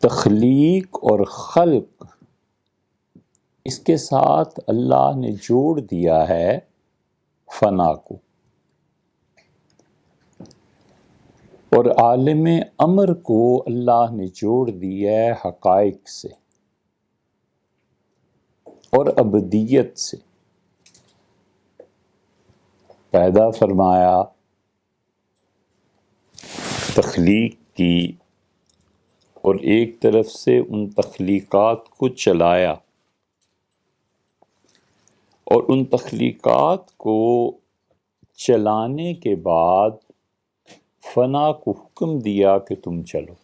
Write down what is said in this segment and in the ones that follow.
تخلیق اور خلق، اس کے ساتھ اللہ نے جوڑ دیا ہے فنا کو، اور عالم امر کو اللہ نے جوڑ دیا ہے حقائق سے اور ابدیت سے۔ پیدا فرمایا، تخلیق کی، اور ایک طرف سے ان تخلیقات کو چلایا، اور ان تخلیقات کو چلانے کے بعد فنا کو حکم دیا کہ تم چلو،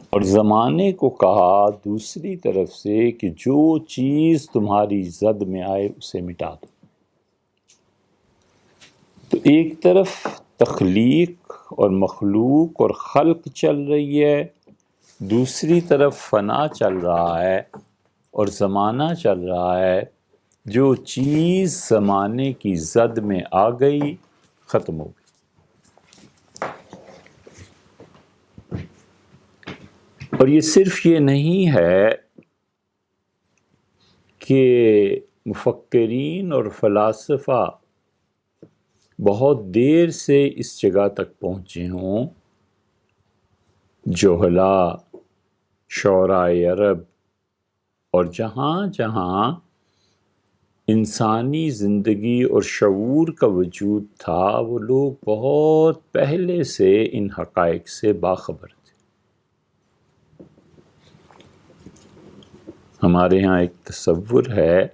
اور زمانے کو کہا دوسری طرف سے کہ جو چیز تمہاری زد میں آئے اسے مٹا دو۔ تو ایک طرف تخلیق اور مخلوق اور خلق چل رہی ہے، دوسری طرف فنا چل رہا ہے اور زمانہ چل رہا ہے۔ جو چیز زمانے کی زد میں آ گئی ختم ہو گئی۔ اور یہ صرف یہ نہیں ہے کہ مفکرین اور فلاسفہ بہت دیر سے اس جگہ تک پہنچے ہوں، جہلاء، شعراء عرب، اور جہاں جہاں انسانی زندگی اور شعور کا وجود تھا، وہ لوگ بہت پہلے سے ان حقائق سے باخبر تھے۔ ہمارے ہاں ایک تصور ہے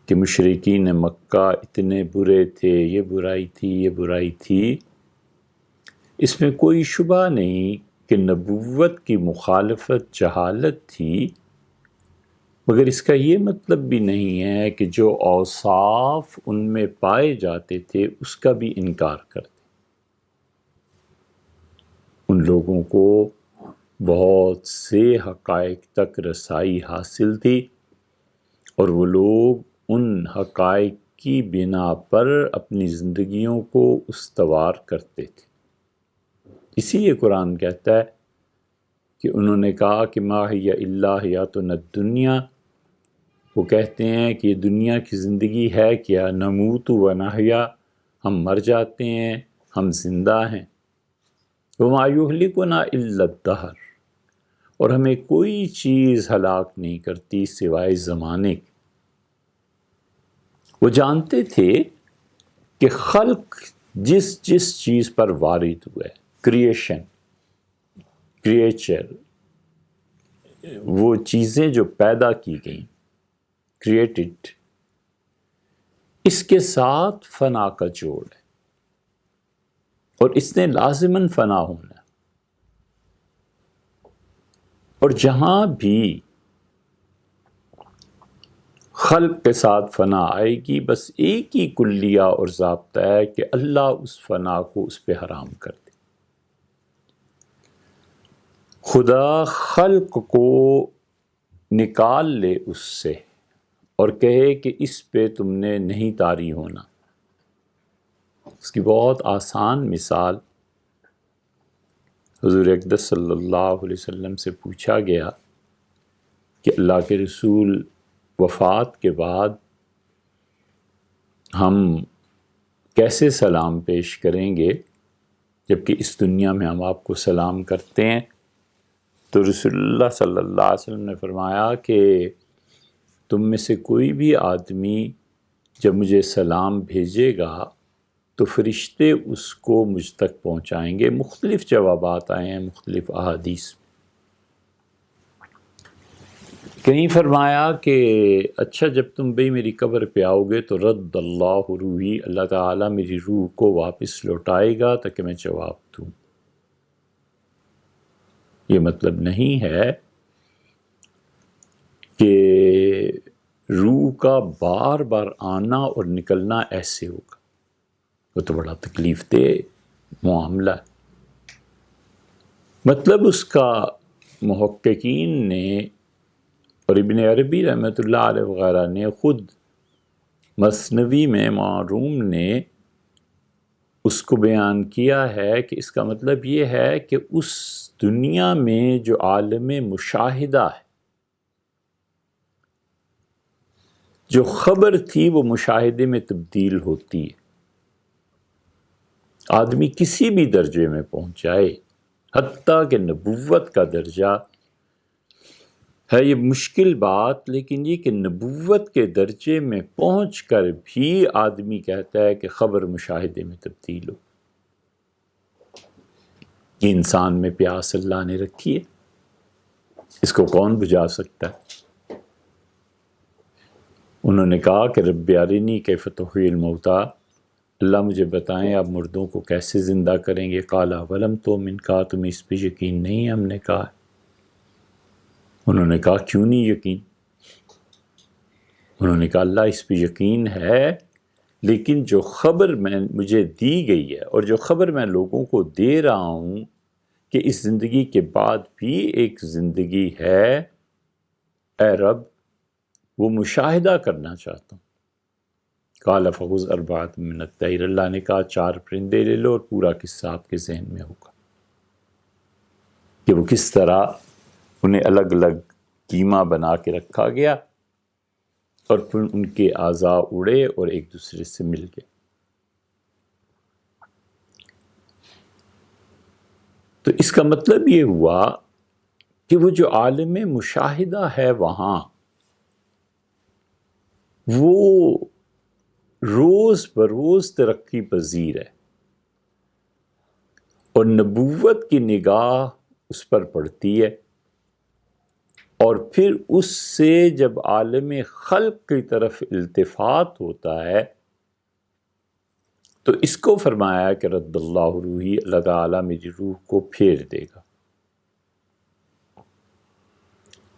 کہ مشرکین مکہ اتنے برے تھے، یہ برائی تھی، یہ برائی تھی۔ اس میں کوئی شبہ نہیں کہ نبوت کی مخالفت جہالت تھی، مگر اس کا یہ مطلب بھی نہیں ہے کہ جو اوصاف ان میں پائے جاتے تھے اس کا بھی انکار کرتے۔ ان لوگوں کو بہت سے حقائق تک رسائی حاصل تھی، اور وہ لوگ ان حقائق کی بنا پر اپنی زندگیوں کو استوار کرتے تھے۔ اسی لیے قرآن کہتا ہے کہ انہوں نے کہا کہ ما ہی الا حیاتنا الدنیا، وہ کہتے ہیں کہ یہ دنیا کی زندگی ہے کیا، نموت و نحیا، ہم مر جاتے ہیں، ہم زندہ ہیں، وما یہلکنا الا الدہر، اور ہمیں کوئی چیز ہلاک نہیں کرتی سوائے زمانے کے۔ وہ جانتے تھے کہ خلق جس جس چیز پر وارد ہوا ہے، کریشن، کریچر، وہ چیزیں جو پیدا کی گئیں، کریٹڈ، اس کے ساتھ فنا کا جوڑ ہے، اور اس نے لازماً فنا ہونا ہے۔ اور جہاں بھی خلق کے ساتھ فنا آئے گی، بس ایک ہی کلیہ اور ضابطہ ہے کہ اللہ اس فنا کو اس پہ حرام کر دے۔ خدا خلق کو نکال لے اس سے اور کہے کہ اس پہ تم نے نہیں طاری ہونا۔ اس کی بہت آسان مثال، حضور اقدس صلی اللہ علیہ وسلم سے پوچھا گیا کہ اللہ کے رسول، وفات کے بعد ہم کیسے سلام پیش کریں گے جبکہ اس دنیا میں ہم آپ کو سلام کرتے ہیں؟ تو رسول اللہ صلی اللہ علیہ وسلم نے فرمایا کہ تم میں سے کوئی بھی آدمی جب مجھے سلام بھیجے گا تو فرشتے اس کو مجھ تک پہنچائیں گے۔ مختلف جوابات آئے ہیں مختلف احادیث میں۔ کہیں فرمایا کہ اچھا جب تم بھی میری قبر پہ آؤ گے تو رد اللہ روحی، اللہ تعالیٰ میری روح کو واپس لوٹائے گا تاکہ میں جواب دوں۔ یہ مطلب نہیں ہے کہ روح کا بار بار آنا اور نکلنا ایسے ہوگا، وہ تو بڑا تکلیف دہ معاملہ ہے۔ مطلب اس کا محققین نے اور ابن عربی رحمۃ اللہ علیہ وغیرہ نے، خود مثنوی میں معروم نے اس کو بیان کیا ہے کہ اس کا مطلب یہ ہے کہ اس دنیا میں جو عالم مشاہدہ ہے، جو خبر تھی وہ مشاہدے میں تبدیل ہوتی ہے۔ آدمی کسی بھی درجے میں پہنچ جائے، حتیٰ کہ نبوت کا درجہ ہے، یہ مشکل بات، لیکن یہ کہ نبوت کے درجے میں پہنچ کر بھی آدمی کہتا ہے کہ خبر مشاہدے میں تبدیل ہو۔ یہ انسان میں پیاس اللہ نے رکھی ہے، اس کو کون بجھا سکتا ہے؟ انہوں نے کہا کہ رب ارنی کیف تحیی الموتیٰ، اللہ مجھے بتائیں آپ مردوں کو کیسے زندہ کریں گے؟ قال ولم تؤمن، کہا تمہیں اس پہ یقین نہیں؟ ہم نے کہا، انہوں نے کہا کیوں نہیں یقین؟ انہوں نے کہا اللہ اس پہ یقین ہے، لیکن جو خبر مجھے دی گئی ہے اور جو خبر میں لوگوں کو دے رہا ہوں کہ اس زندگی کے بعد بھی ایک زندگی ہے، اے رب وہ مشاہدہ کرنا چاہتا ہوں۔ قال فخذ اربعۃ من الطیر، اللہ نے کہا 4 پرندے لے لو، اور پورا قصہ آپ کے ذہن میں ہوگا کہ وہ کس طرح انہیں الگ الگ کیما بنا کے رکھا گیا اور پھر ان کے اعضاء اڑے اور ایک دوسرے سے مل گئے۔ تو اس کا مطلب یہ ہوا کہ وہ جو عالم مشاہدہ ہے وہاں، وہ روز بروز ترقی پذیر ہے، اور نبوت کی نگاہ اس پر پڑتی ہے، اور پھر اس سے جب عالم خلق کی طرف التفات ہوتا ہے تو اس کو فرمایا کہ رد اللہ روحی، اللہ تعالیٰ میری روح کو پھیر دے گا۔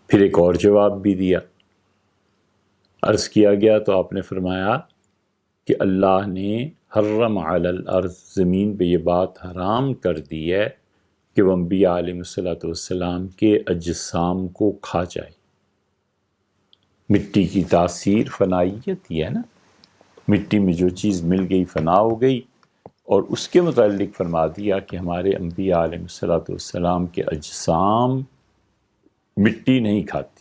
پھر ایک اور جواب بھی دیا، عرض کیا گیا تو آپ نے فرمایا کہ اللہ نے حرم علی الارض، زمین پہ یہ بات حرام کر دی ہے کہ وہ انبیاء علیہ السلام کے اجسام کو کھا جائے۔ مٹی کی تاثیر فنائیت ہی ہے نا، مٹی میں جو چیز مل گئی فنا ہو گئی، اور اس کے متعلق فرما دیا کہ ہمارے انبیاء علیہ السلام کے اجسام مٹی نہیں کھاتے۔